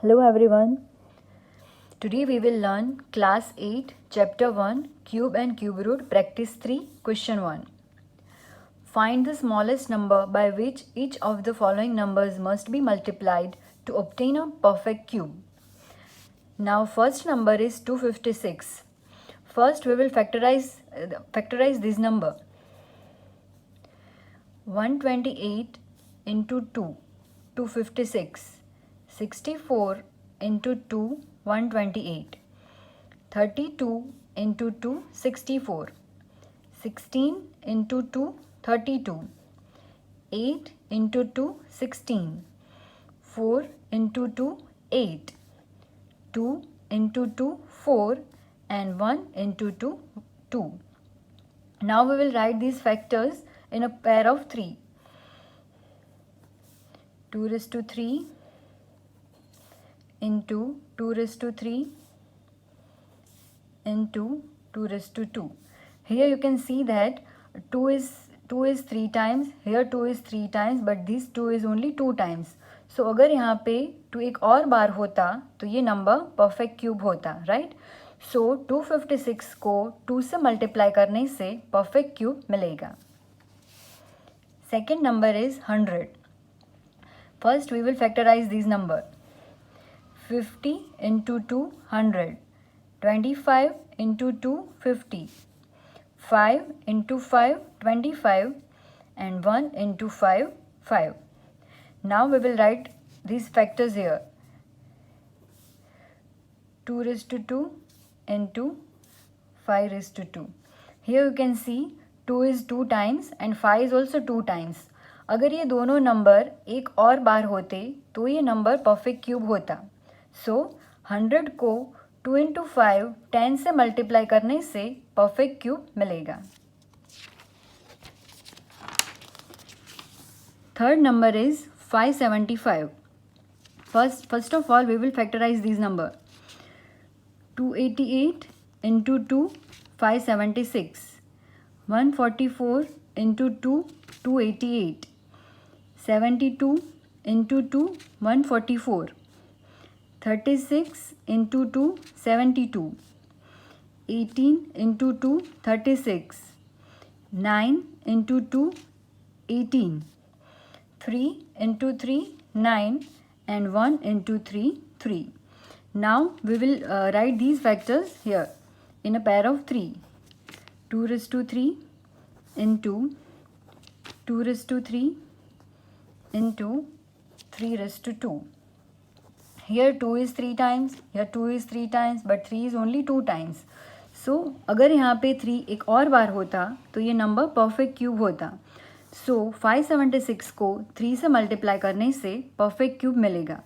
Hello everyone. Today we will learn class 8 chapter 1 cube and cube root practice 3 question 1. Find the smallest number by which each of the following numbers must be multiplied to obtain a perfect cube. Now first number is 256. First we will factorize this number. 128 into 2, 256. 64 into 2, 128. 32 into 2, 64. 16 into 2, 32. 8 into 2, 16. 4 into 2, 8. 2 into 2, 4. And 1 into 2, 2. Now we will write these factors in a pair of 3. 2 raised to 3 into 2 raised to 3 into 2 raised to 2. Here you can see that 2 is 3 times, here 2 is 3 times, but this 2 is only 2 times. So अगर यहाँ पे 2 एक और बार होता तो ये number perfect cube होता, right? सो 256 को 2 से मल्टीप्लाई करने से परफेक्ट क्यूब मिलेगा. Second number is 100. First we will factorize these number. 50 into 2, 100. 25 into 2, 50. 5 into 5, 25. And 1 into 5, 5. Now we will write these factors here. 2 raised to 2 into 5 raised to 2. Here you can see 2 is 2 times and 5 is also 2 times. अगर ये दोनों number एक और बार होते तो ये number perfect cube होता. सो 100 को 2 into 5 10 से मल्टीप्लाई करने से परफेक्ट क्यूब मिलेगा. Third number is 575. First of all, we will factorize these number. 288 into 2, 576. 144 into 2, 288. 72 into 2, 144. 36 into 2, 72. 18 into 2, 36. 9 into 2, 18. 3 into 3, 9. And 1 into 3, 3. Now we will write these factors here in a pair of 3. 2 raised to 3 into 2 raised to 3 into 3 raised to 2. Here 2 is 3 times, here 2 is 3 times, but 3 is only 2 times. So अगर यहाँ पे 3 एक और बार होता तो ये number perfect cube होता. सो 576 को 3 से मल्टीप्लाई करने से परफेक्ट क्यूब मिलेगा.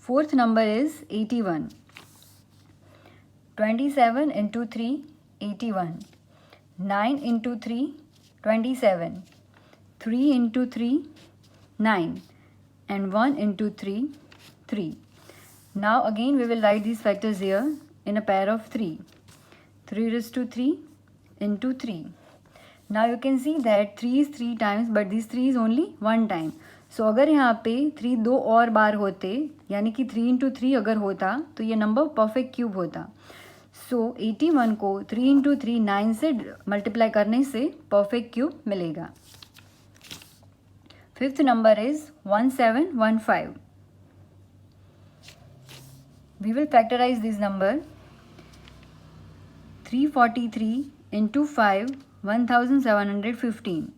Fourth number is 81. 27 into 3, 81. 9 into 3, 27. 3 into 3, 9. And 1 into 3, 3. Now again we will write these factors here in a pair of 3. 3 raised to 3 into 3. Now you can see that 3 is 3 times, but this 3 is only 1 time. So अगर यहाँ पे 3 दो और बार होते यानी कि 3 into 3 अगर होता तो ये नंबर परफेक्ट क्यूब होता. सो 81 को 3 into 3 9 से मल्टीप्लाई करने से परफेक्ट क्यूब मिलेगा. Fifth number is 1715. We will factorize this number. 343 into 5, 1715.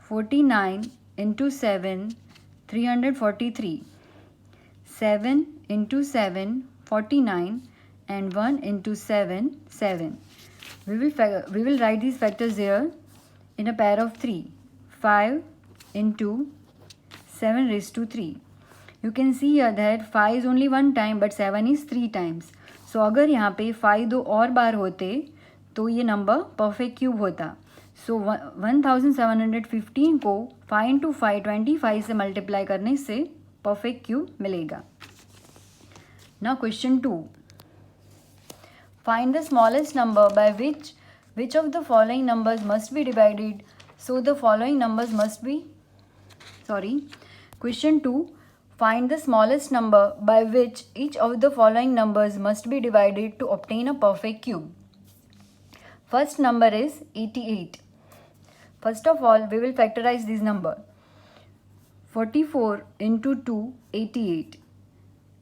49 into 7, 343. 7 into 7, 49. And 1 into 7, 7. We will write these factors here in a pair of 3. 5 into 7 raised to 3. You can see here that 5 is only 1 time but 7 is 3 times. So अगर यहाँ पे 5 दो और बार होते तो ये number perfect cube होता. सो 1715 को 5 into 5 25 से मल्टीप्लाई करने से परफेक्ट क्यूब मिलेगा. Now question 2. Find the smallest number by which of the following numbers must be divided so the following numbers must be Question 2. Find the smallest number by which each of the following numbers must be divided to obtain a perfect cube. First number is 88. First of all, we will factorize this number. 44 into 2, 88.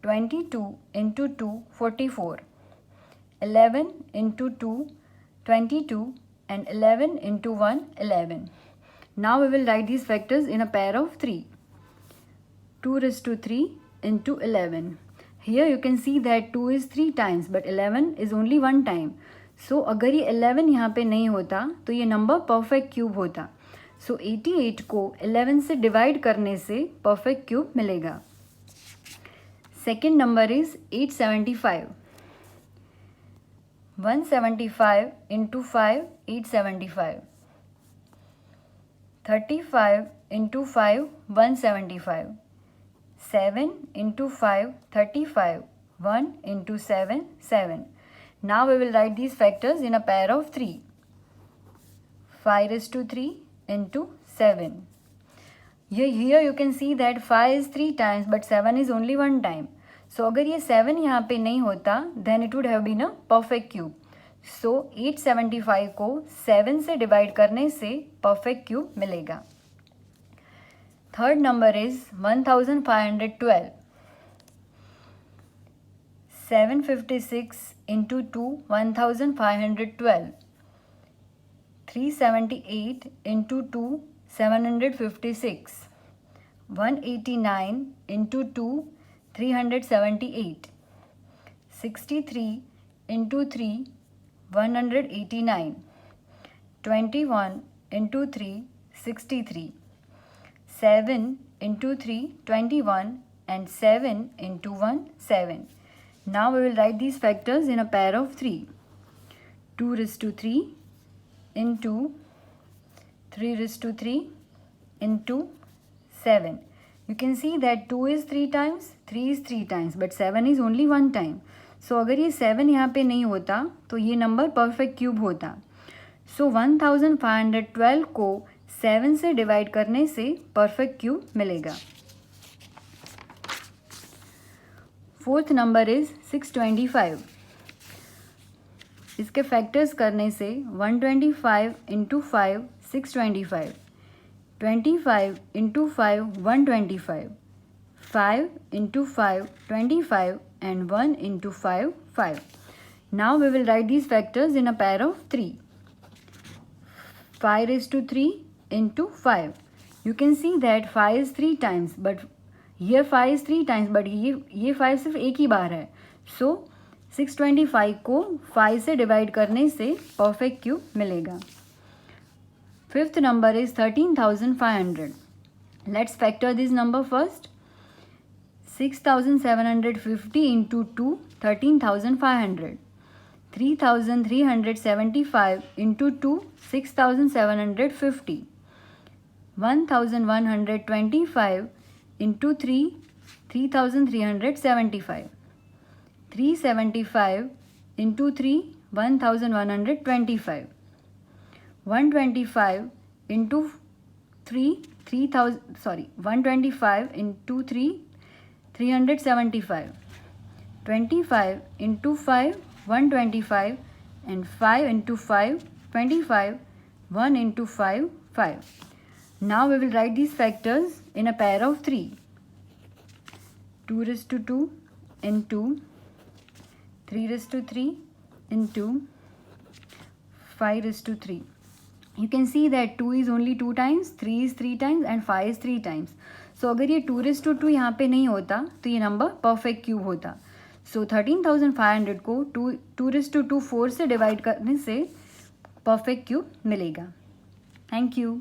22 into 2, 44. 11 into 2, 22, and 11 into 1, 11. Now we will write these factors in a pair of 3. 2 raised to 3 into 11. Here you can see that 2 is 3 times but 11 is only 1 time. So अगर ये 11 यहाँ पे नहीं होता तो ये number perfect cube होता. So 88 को 11 से डिवाइड करने से परफेक्ट क्यूब मिलेगा. Second number is 875. 175 into 5, 875. 35 into 5, 175. 7 into 5, 35. 1 into 7, 7. Now we will write these factors in a pair of 3. 5 raised to 3 into 7. Here you can see that 5 is 3 times but 7 is only 1 time. So अगर ये 7 यहाँ पे नहीं होता then it would have been a perfect cube. So 875 को 7 से divide करने से perfect cube मिलेगा. Third number is 1512. 756 into 2, 1512. 378 into 2, 756. 189 into 2, 378. 63 into 3, 189. 21 into 3, 63. 7 into 3, 21, and 7 into 1, 7. Now we will write these factors in a pair of 3. 2 raised to 3 into 3 raised to 3 into 7. You can see that 2 is 3 times, 3 is 3 times, but 7 is only 1 time. So अगर ये 7 यहाँ पे नहीं होता तो ये number perfect cube होता. So 1512 को 7 से डिवाइड करने से परफेक्ट क्यूब मिलेगा. Fourth number is 625. इसके फैक्टर्स करने से 125 into 5, 625. 25 into 5, 125. 5 into 5, 25, and 1 into 5, 5. Now we will write these factors in a pair of 3. 5 raised to 3 into 5. You can see that 5 is 3 times, but here 5 is 3 times, but ये 5 सिर्फ एक ही बार है. So 625 को 5 से divide करने से perfect cube मिलेगा. Fifth number is 13,500. Let's factor this number first. 6,750 into 2, 13,500. 3,375 into 2, 6,750. 1,125 into 3, 3,375. 375 into 3, 1,125. 125 into 3, 125 into 3, 375. 25 into 5, 125, and 5 into 5, 25. 1 into 5, 5. Now we will write these factors in a pair of 3. 2 raised to 2 into 3 raised to 3 into 5 raised to 3. You can see that 2 is only 2 times, 3 is 3 times, and 5 is 3 times. So अगर ये 2 raised to 2 यहाँ पे नहीं होता तो ये number perfect cube होता. So 13,500 को 2 raised to 2 4 से डिवाइड करने से परफेक्ट क्यूब मिलेगा. Thank you.